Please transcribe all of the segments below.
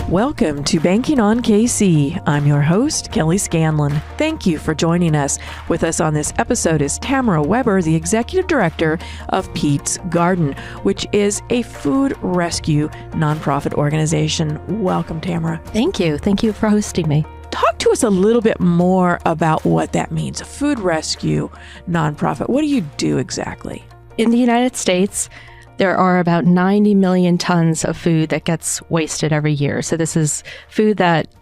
Welcome to Banking on KC. I'm your host, Kelly Scanlon. Thank you for joining us. With us on this episode is Tamara Weber, the Executive Director of Pete's Garden, which is a food rescue nonprofit organization. Welcome, Tamara. Thank you. Thank you for hosting me. Talk to us a little bit more about what that means, a food rescue nonprofit. What do you do exactly? In the United States, there are about 90 million tons of food that gets wasted every year. So this is food that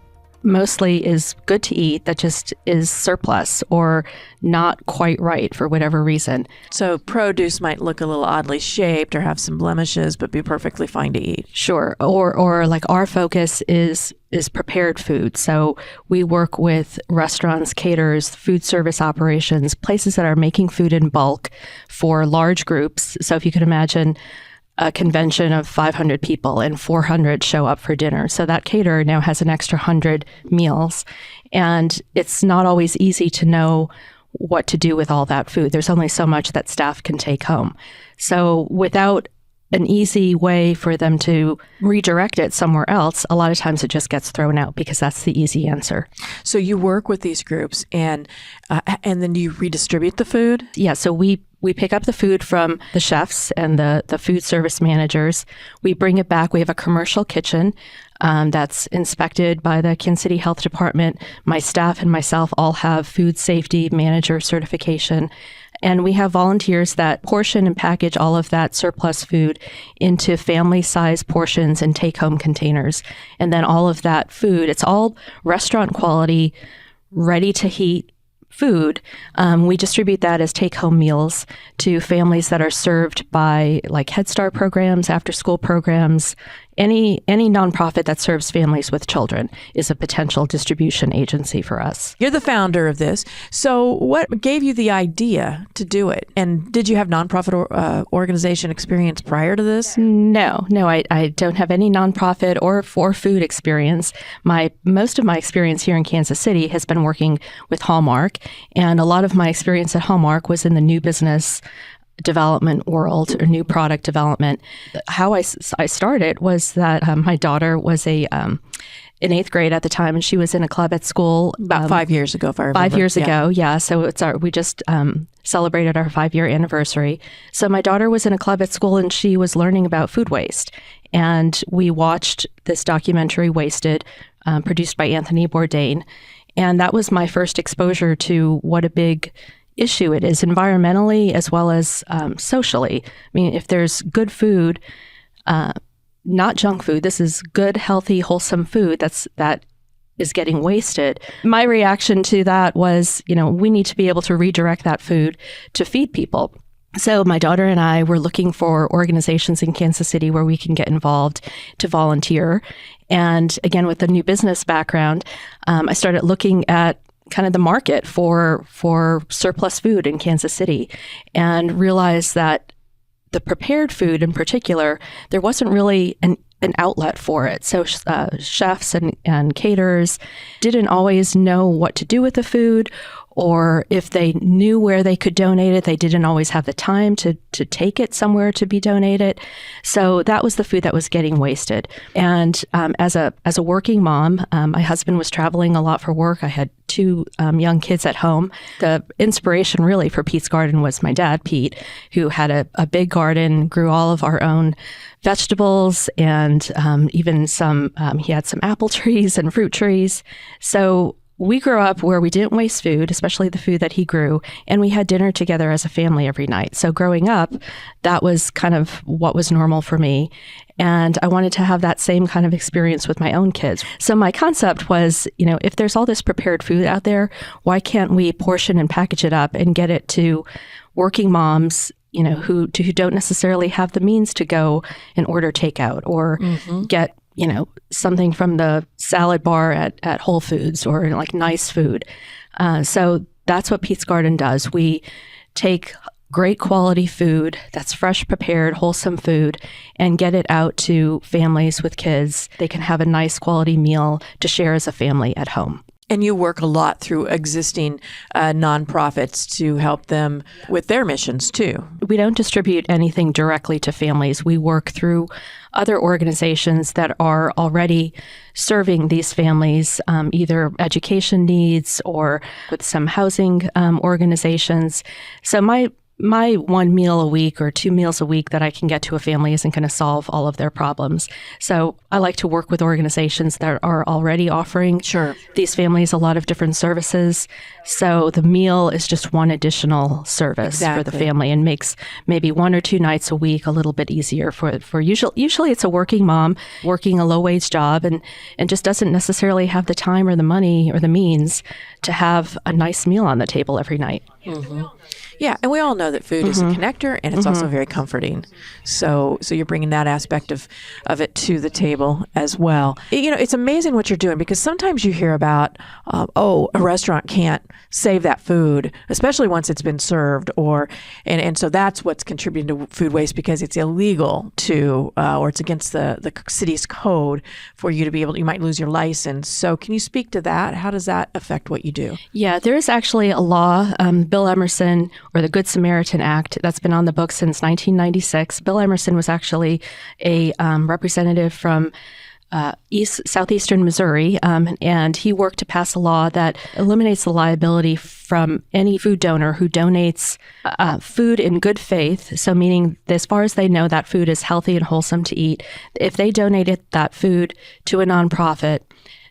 mostly is good to eat that just is surplus or not quite right for whatever reason. So produce might look a little oddly shaped or have some blemishes, but be perfectly fine to eat. Sure. Or like our focus is prepared food. So we work with restaurants, caterers, food service operations, places that are making food in bulk for large groups. So if you can imagine a convention of 500 people and 400 show up for dinner. So that caterer now has an extra 100 meals. And it's not always easy to know what to do with all that food. There's only so much that staff can take home. So without an easy way for them to redirect it somewhere else, a lot of times it just gets thrown out because that's the easy answer. So you work with these groups and then do you redistribute the food? Yeah, so we pick up the food from the chefs and the food service managers. We bring it back. We have a commercial kitchen that's inspected by the Kansas City Health Department. My staff and myself all have food safety manager certification. And we have volunteers that portion and package all of that surplus food into family-sized portions and take-home containers. And then all of that food, it's all restaurant quality, ready-to-heat food. We distribute that as take-home meals to families that are served by like Head Start programs, after-school programs. Any nonprofit that serves families with children is a potential distribution agency for us. You're the founder of this. So what gave you the idea to do it? And did you have nonprofit organization experience prior to this? No, I don't have any nonprofit or food experience. Most of my experience here in Kansas City has been working with Hallmark. And a lot of my experience at Hallmark was in the new business development world or new product development. How I started was that my daughter was in 8th grade at the time, and she was in a club at school. About 5 years ago, if I remember. 5 years ago, yeah. So we just celebrated our 5-year anniversary. So my daughter was in a club at school, and she was learning about food waste. And we watched this documentary, Wasted, produced by Anthony Bourdain. And that was my first exposure to what a big issue it is environmentally as well as socially. I mean, if there's good food, not junk food, this is good, healthy, wholesome food that is getting wasted. My reaction to that was, we need to be able to redirect that food to feed people. So my daughter and I were looking for organizations in Kansas City where we can get involved to volunteer. And again, with the new business background, I started looking at kind of the market for surplus food in Kansas City and realized that the prepared food in particular, there wasn't really an outlet for it. So chefs and caterers didn't always know what to do with the food, or if they knew where they could donate it, they didn't always have the time to take it somewhere to be donated. So that was the food that was getting wasted. And as a working mom, my husband was traveling a lot for work. I had 2 young kids at home. The inspiration really for Pete's Garden was my dad, Pete, who had a big garden, grew all of our own vegetables, and even he had some apple trees and fruit trees. So we grew up where we didn't waste food, especially the food that he grew, and we had dinner together as a family every night. So growing up, that was kind of what was normal for me. And I wanted to have that same kind of experience with my own kids. So my concept was, if there's all this prepared food out there, why can't we portion and package it up and get it to working moms, who don't necessarily have the means to go and order takeout or get something from the salad bar at Whole Foods or like nice food. So that's what Pete's Garden does. We take great quality food that's fresh, prepared, wholesome food and get it out to families with kids. They can have a nice quality meal to share as a family at home. And you work a lot through existing nonprofits to help them with their missions too. We don't distribute anything directly to families. We work through other organizations that are already serving these families, either education needs or with some housing organizations. So my one meal a week or 2 meals a week that I can get to a family isn't going to solve all of their problems. So I like to work with organizations that are already offering these families a lot of different services. So the meal is just one additional service for the family and makes maybe 1 or 2 nights a week a little bit easier for usually it's a working mom working a low-wage job and just doesn't necessarily have the time or the money or the means to have a nice meal on the table every night. Mm-hmm. Yeah, and we all know that food is a connector, and it's also very comforting. So you're bringing that aspect of it to the table as well. You know, it's amazing what you're doing because sometimes you hear about, a restaurant can't save that food, especially once it's been served, and so that's what's contributing to food waste because it's illegal to, or it's against the city's code for you to be able to, you might lose your license. So can you speak to that? How does that affect what you do? Yeah, there is actually a law, Bill Emerson, or the Good Samaritan Act, that's been on the books since 1996. Bill Emerson was actually a representative from southeastern Missouri, and he worked to pass a law that eliminates the liability from any food donor who donates food in good faith, so meaning as far as they know that food is healthy and wholesome to eat. If they donated that food to a nonprofit,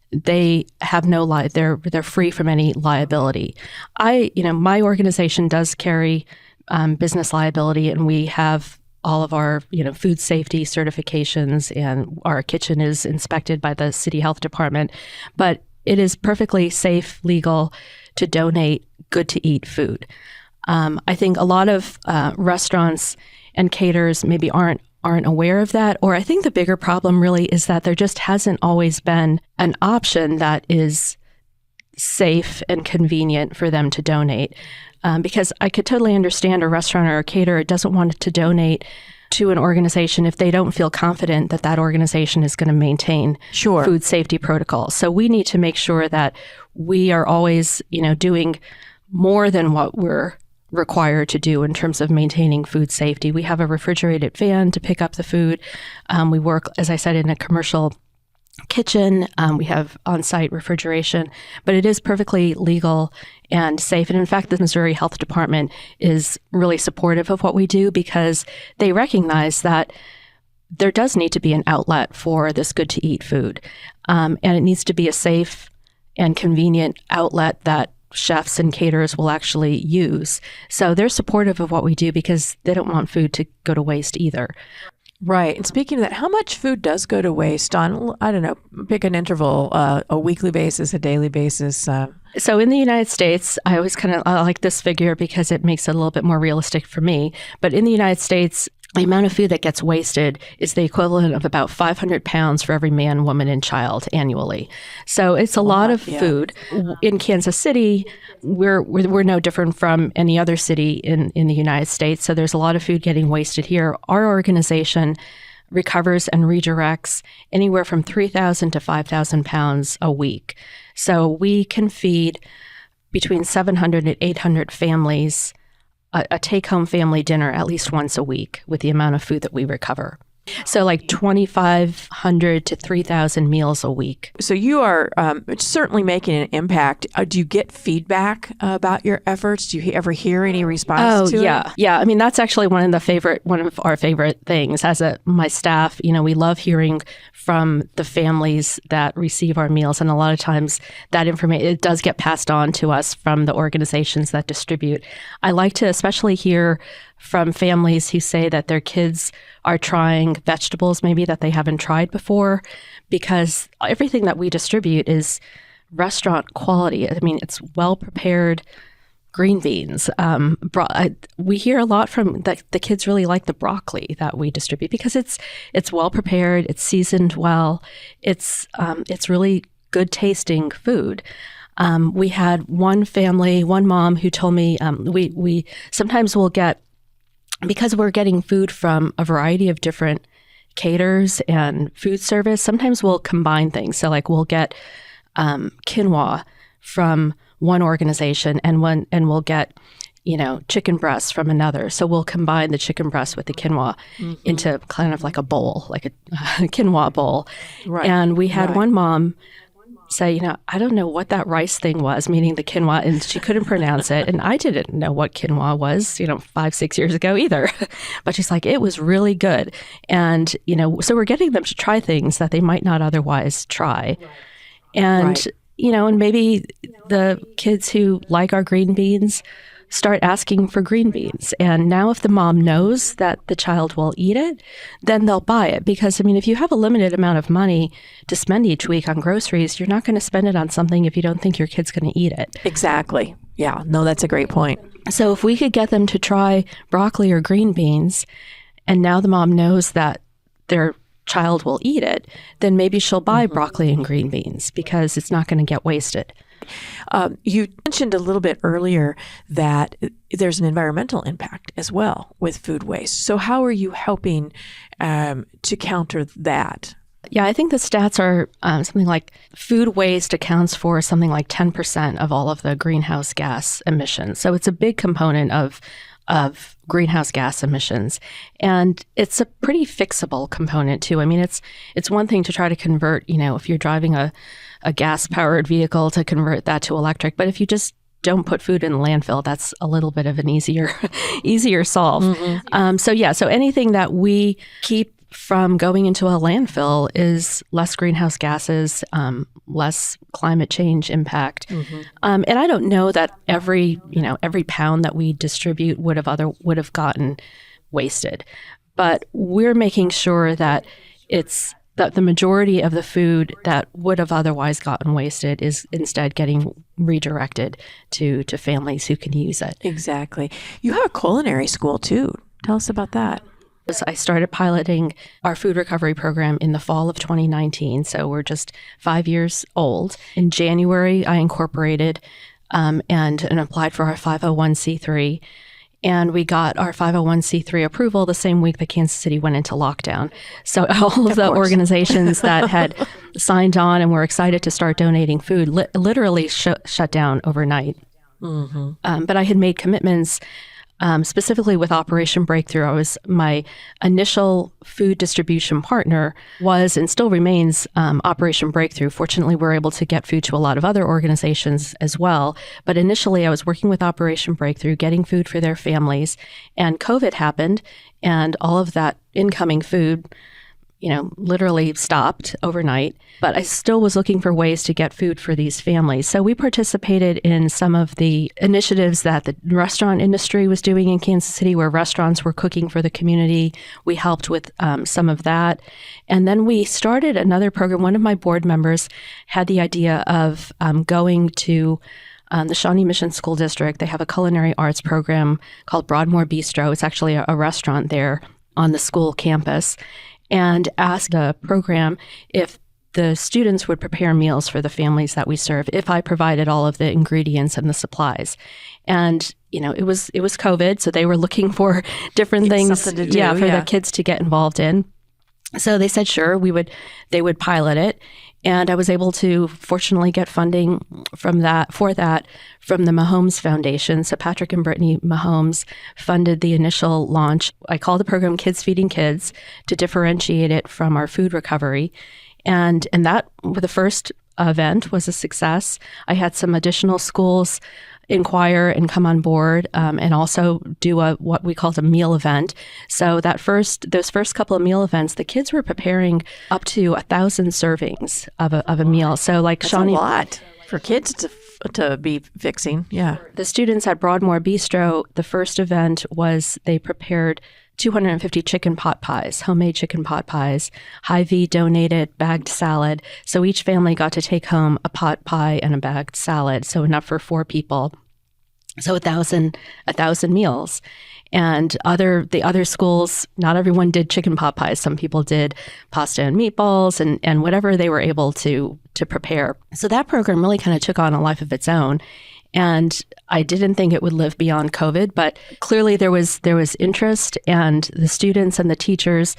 they have they're free from any liability. My organization does carry business liability, and we have all of our, food safety certifications, and our kitchen is inspected by the city health department. But it is perfectly safe, legal to donate good to eat food. I think a lot of restaurants and caterers maybe aren't aware of that. Or I think the bigger problem really is that there just hasn't always been an option that is safe and convenient for them to donate. Because I could totally understand a restaurant or a caterer doesn't want to donate to an organization if they don't feel confident that that organization is going to maintain food safety protocols. So we need to make sure that we are always, doing more than what we're required to do in terms of maintaining food safety. We have a refrigerated van to pick up the food. We work, as I said, in a commercial kitchen. We have on-site refrigeration, but it is perfectly legal and safe. And in fact, the Missouri Health Department is really supportive of what we do because they recognize that there does need to be an outlet for this good-to-eat food. And it needs to be a safe and convenient outlet that chefs and caterers will actually use. So they're supportive of what we do because they don't want food to go to waste either. Right. And speaking of that, how much food does go to waste on, I don't know, pick an interval, a weekly basis, a daily basis? So in the United States, I always I like this figure because it makes it a little bit more realistic for me. But in the United States, the amount of food that gets wasted is the equivalent of about 500 pounds for every man, woman, and child annually. So it's a lot of food. In Kansas City, we're no different from any other city in the United States. So there's a lot of food getting wasted here. Our organization recovers and redirects anywhere from 3,000 to 5,000 pounds a week. So we can feed between 700 and 800 families a take-home family dinner at least once a week with the amount of food that we recover. So like 2,500 to 3,000 meals a week. So you are certainly making an impact. Do you get feedback about your efforts? Do you ever hear any response to it? Yeah. I mean, that's actually one of our favorite things. As my staff, we love hearing from the families that receive our meals. And a lot of times that information, it does get passed on to us from the organizations that distribute. I like to especially hear from families who say that their kids are trying vegetables maybe that they haven't tried before, because everything that we distribute is restaurant quality. I mean, it's well-prepared green beans. We hear a lot from the kids really like the broccoli that we distribute because it's well-prepared, it's seasoned well, it's really good tasting food. We had one mom who told me we sometimes will get, because we're getting food from a variety of different caterers and food service, sometimes we'll combine things. So like we'll get quinoa from one organization and we'll get, chicken breasts from another. So we'll combine the chicken breast with the quinoa into kind of like a bowl, like a quinoa bowl. Right. And we had one mom say, I don't know what that rice thing was, meaning the quinoa, and she couldn't pronounce it. And I didn't know what quinoa was, 5-6 years ago either. But she's like, it was really good. And, so we're getting them to try things that they might not otherwise try. And, and maybe the kids who like our green beans start asking for green beans. And now if the mom knows that the child will eat it, then they'll buy it. Because, if you have a limited amount of money to spend each week on groceries, you're not going to spend it on something if you don't think your kid's going to eat it. Exactly. Yeah. No, that's a great point. So if we could get them to try broccoli or green beans, and now the mom knows that their child will eat it, then maybe she'll buy broccoli and green beans because it's not going to get wasted. You mentioned a little bit earlier that there's an environmental impact as well with food waste. So how are you helping to counter that? Yeah, I think the stats are something like food waste accounts for something like 10% of all of the greenhouse gas emissions. So it's a big component of greenhouse gas emissions. And it's a pretty fixable component too. It's one thing to try to convert, if you're driving a gas-powered vehicle, to convert that to electric. But if you just don't put food in the landfill, that's a little bit of an easier solve. So anything that we keep from going into a landfill is less greenhouse gases, less climate change impact. And I don't know that every pound that we distribute would have gotten wasted, but we're making sure that that the majority of the food that would have otherwise gotten wasted is instead getting redirected to families who can use it. Exactly. You have a culinary school too. Tell us about that. I started piloting our food recovery program in the fall of 2019, so we're just 5 years old. In January, I incorporated and applied for our 501c3, and we got our 501c3 approval the same week that Kansas City went into lockdown. So all of the organizations that had signed on and were excited to start donating food literally shut down overnight. But I had made commitments. Specifically with Operation Breakthrough, my initial food distribution partner was and still remains Operation Breakthrough. Fortunately, we're able to get food to a lot of other organizations as well. But initially, I was working with Operation Breakthrough, getting food for their families, and COVID happened, and all of that incoming food literally stopped overnight, but I still was looking for ways to get food for these families. So we participated in some of the initiatives that the restaurant industry was doing in Kansas City, where restaurants were cooking for the community. We helped with some of that. And then we started another program. One of my board members had the idea of going to the Shawnee Mission School District. They have a culinary arts program called Broadmoor Bistro. It's actually a restaurant there on the school campus, and asked the program if the students would prepare meals for the families that we serve if I provided all of the ingredients and the supplies. And, it was COVID, so they were looking for different things for the kids to get involved in. So they said, sure, they would pilot it. And I was able to fortunately get funding from the Mahomes Foundation. So Patrick and Brittany Mahomes funded the initial launch. I call the program Kids Feeding Kids to differentiate it from our food recovery. And that, the first event, was a success. I had some additional schools inquire and come on board, and also do what we called a meal event. So those first couple of meal events, the kids were preparing up to 1,000 servings of a meal. So like That's Shawnee, a lot for kids to be fixing. Yeah. The students at Broadmoor Bistro, the first event was they prepared 250 chicken pot pies, homemade chicken pot pies. Hy-Vee donated bagged salad. So each family got to take home a pot pie and a bagged salad. So enough for 4 people. So 1,000 meals. And the other schools, not everyone did chicken pot pies. Some people did pasta and meatballs and whatever they were able to prepare. So that program really kind of took on a life of its own. And I didn't think it would live beyond COVID, but clearly there was interest, and the students and the teachers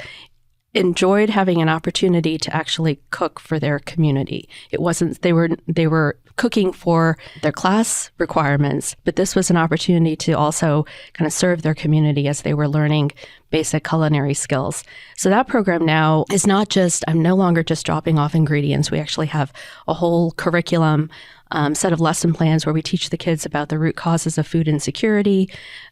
enjoyed having an opportunity to actually cook for their community. It wasn't they were cooking for their class requirements, but this was an opportunity to also kind of serve their community as they were learning basic culinary skills. So that program now is not just, I'm no longer just dropping off ingredients. We actually have a whole curriculum, set of lesson plans where we teach the kids about the root causes of food insecurity,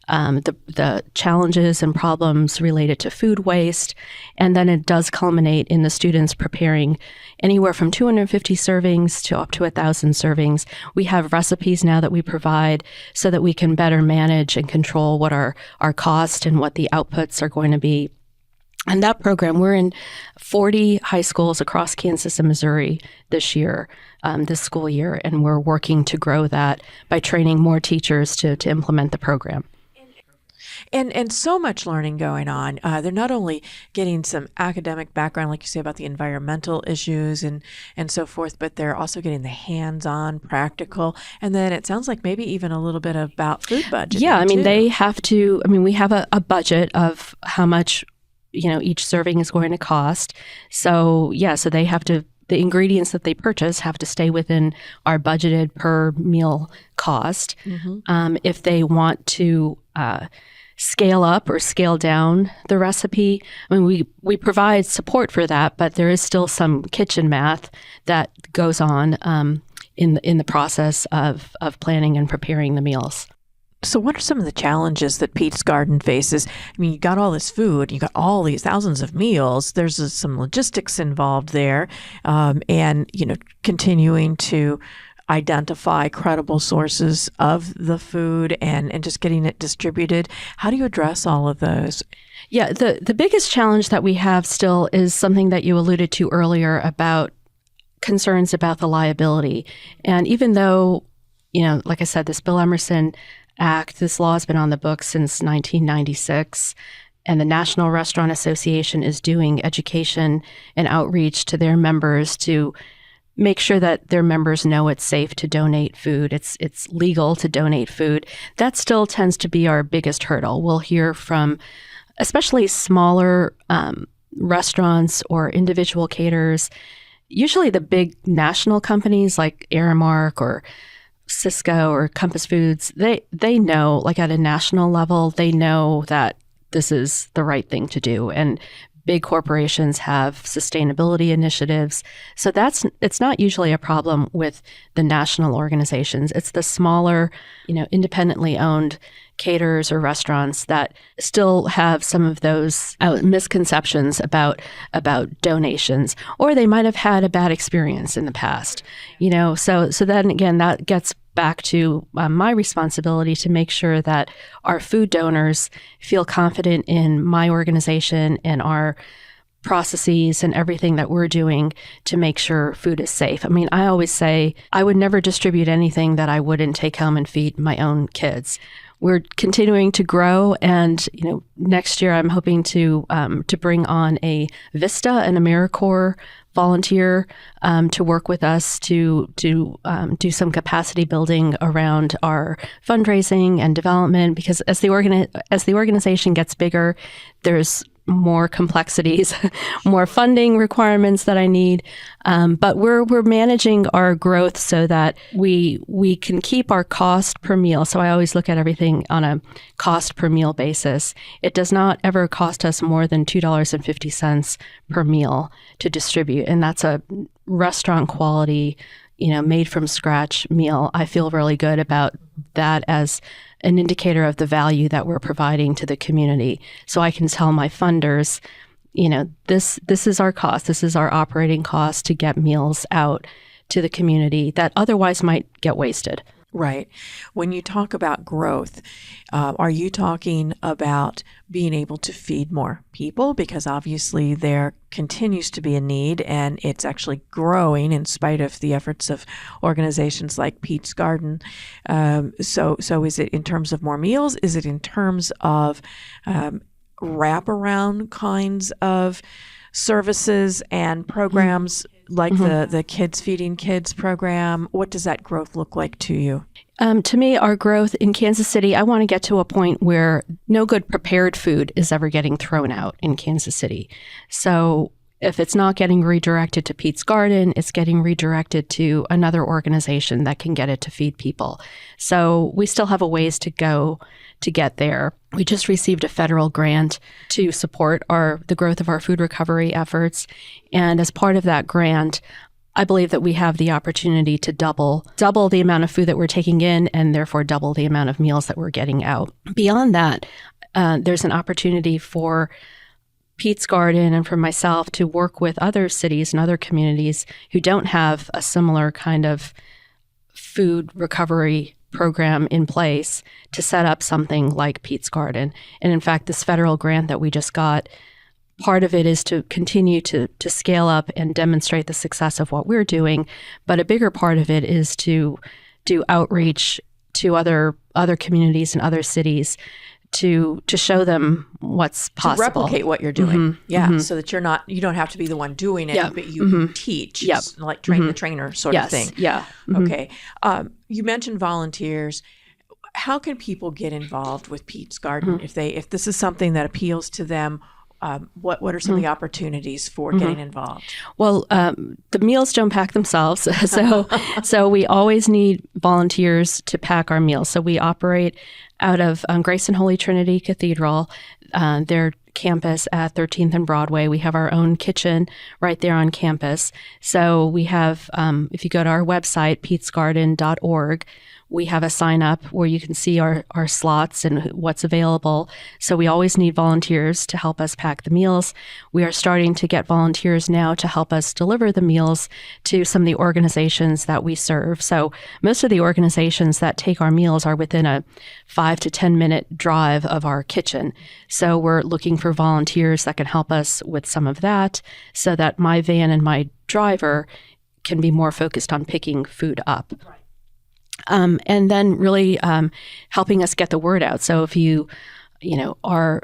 the challenges and problems related to food waste. And then it does culminate in the students preparing anywhere from 250 servings to up to 1,000 servings. We have recipes now that we provide so that we can better manage and control what our cost and what the outputs are going to be. And that program, we're in 40 high schools across Kansas and Missouri this year, this school year, and we're working to grow that by training more teachers to implement the program. And so much learning going on. They're not only getting some academic background, like you say, about the environmental issues and so forth, but they're also getting the hands-on, practical, and then it sounds like maybe even a little bit about food budgeting. Yeah, I mean, too. they have to, we have a budget of how much each serving is going to cost. So so they have to, the ingredients that they purchase have to stay within our budgeted per meal cost. Mm-hmm. If they want to scale up or scale down the recipe, we provide support for that, but there is still some kitchen math that goes on in the process of planning and preparing the meals. So what are some of the challenges that Pete's Garden faces? I mean, you got all this food, you got all these thousands of meals. There's some logistics involved there, and continuing to identify credible sources of the food and just getting it distributed. How do you address all of those? Yeah, the biggest challenge that we have still is something that you alluded to earlier about concerns about the liability. And even though, like I said, this Bill Emerson Act, this law has been on the books since 1996, and the National Restaurant Association is doing education and outreach to their members to make sure that their members know it's safe to donate food. It's legal to donate food. That still tends to be our biggest hurdle. We'll hear from especially smaller restaurants or individual caterers, usually the big national companies like Aramark or Cisco or Compass Foods, they know, like at a national level, they know that this is the right thing to do. And big corporations have sustainability initiatives. So it's not usually a problem with the national organizations. It's the smaller, independently owned caterers or restaurants that still have some of those misconceptions about donations, or they might have had a bad experience in the past. So then again, that gets back to my responsibility to make sure that our food donors feel confident in my organization and our processes and everything that we're doing to make sure food is safe. I mean, I always say I would never distribute anything that I wouldn't take home and feed my own kids. We're continuing to grow, and next year I'm hoping to bring on a Vista and AmeriCorps volunteer to work with us to do some capacity building around our fundraising and development. Because as the organization gets bigger, there's more complexities, more funding requirements that I need. But we're managing our growth so that we can keep our cost per meal. So I always look at everything on a cost per meal basis. It does not ever cost us more than $2.50 per meal to distribute. And that's a restaurant quality, made from scratch meal. I feel really good about that as an indicator of the value that we're providing to the community. So I can tell my funders, this is our cost. This is our operating cost to get meals out to the community that otherwise might get wasted. Right. When you talk about growth, are you talking about being able to feed more people? Because obviously there continues to be a need, and it's actually growing in spite of the efforts of organizations like Pete's Garden. So is it in terms of more meals? Is it in terms of wraparound kinds of services and programs like the Kids Feeding Kids program? What does that growth look like to you? To me, our growth in Kansas City, I want to get to a point where no good prepared food is ever getting thrown out in Kansas City. So, If it's not getting redirected to Pete's Garden, it's getting redirected to another organization that can get it to feed people. So we still have a ways to go to get there. We just received a federal grant to support the growth of our food recovery efforts. And as part of that grant, I believe that we have the opportunity to double the amount of food that we're taking in and therefore double the amount of meals that we're getting out. Beyond that, there's an opportunity for Pete's Garden and for myself to work with other cities and other communities who don't have a similar kind of food recovery program in place to set up something like Pete's Garden. And in fact, this federal grant that we just got, part of it is to continue to scale up and demonstrate the success of what we're doing. But a bigger part of it is to do outreach to other communities and other cities to show them what's possible. To replicate what you're doing. So that you don't have to be the one doing it, but you teach, like train the trainer sort of thing. Okay. You mentioned volunteers. How can people get involved with Pete's Garden if this is something that appeals to them? What are some of the opportunities for getting involved? Well, the meals don't pack themselves, so we always need volunteers to pack our meals. So we operate out of Grace and Holy Trinity Cathedral, their campus at 13th and Broadway. We have our own kitchen right there on campus. So we have, if you go to our website, petesgarden.org, we have a sign up where you can see our slots and what's available. So we always need volunteers to help us pack the meals. We are starting to get volunteers now to help us deliver the meals to some of the organizations that we serve. So most of the organizations that take our meals are within a 5 to 10 minute drive of our kitchen. So we're looking for volunteers that can help us with some of that so that my van and my driver can be more focused on picking food up. And then really helping us get the word out. So if you are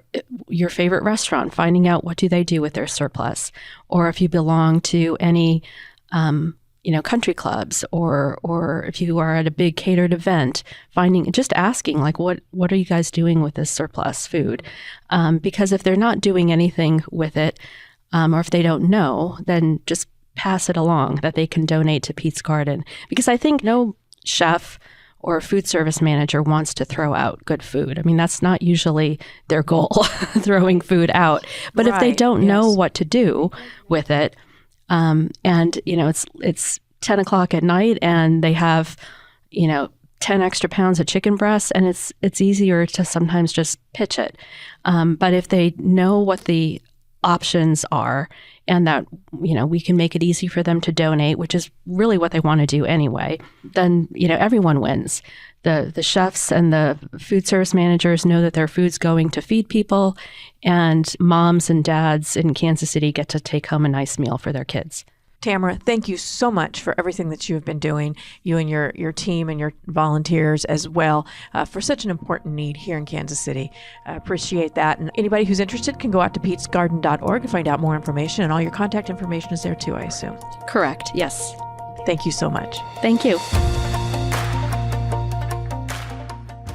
your favorite restaurant, finding out what do they do with their surplus, or if you belong to any, country clubs, or if you are at a big catered event, just asking like, what are you guys doing with this surplus food? Because if they're not doing anything with it, or if they don't know, then just pass it along that they can donate to Pete's Garden. Because I think no chef or food service manager wants to throw out good food. I mean, that's not usually their goal, throwing food out. But if they don't know what to do with it, and it's 10 o'clock at night and they have 10 extra pounds of chicken breasts, and it's easier to sometimes just pitch it. But if they know what the options are, and that, we can make it easy for them to donate, which is really what they want to do anyway, then, everyone wins. The chefs and the food service managers know that their food's going to feed people, and moms and dads in Kansas City get to take home a nice meal for their kids. Tamara, thank you so much for everything that you have been doing, you and your team and your volunteers as well, for such an important need here in Kansas City. I appreciate that. And anybody who's interested can go out to petesgarden.org to find out more information, and all your contact information is there too, I assume. Correct. Yes. Thank you so much. Thank you.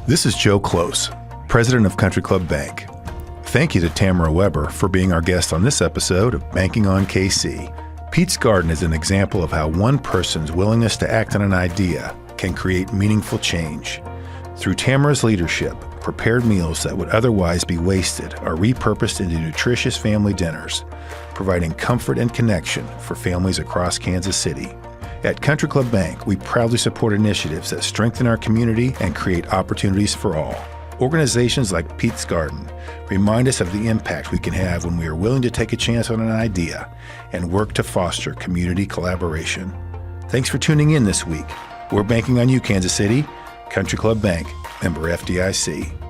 This is Joe Close, president of Country Club Bank. Thank you to Tamara Weber for being our guest on this episode of Banking on KC. Pete's Garden is an example of how one person's willingness to act on an idea can create meaningful change. Through Tamara's leadership, prepared meals that would otherwise be wasted are repurposed into nutritious family dinners, providing comfort and connection for families across Kansas City. At Country Club Bank, we proudly support initiatives that strengthen our community and create opportunities for all. Organizations like Pete's Garden remind us of the impact we can have when we are willing to take a chance on an idea and work to foster community collaboration. Thanks for tuning in this week. We're banking on you, Kansas City. Country Club Bank, member FDIC.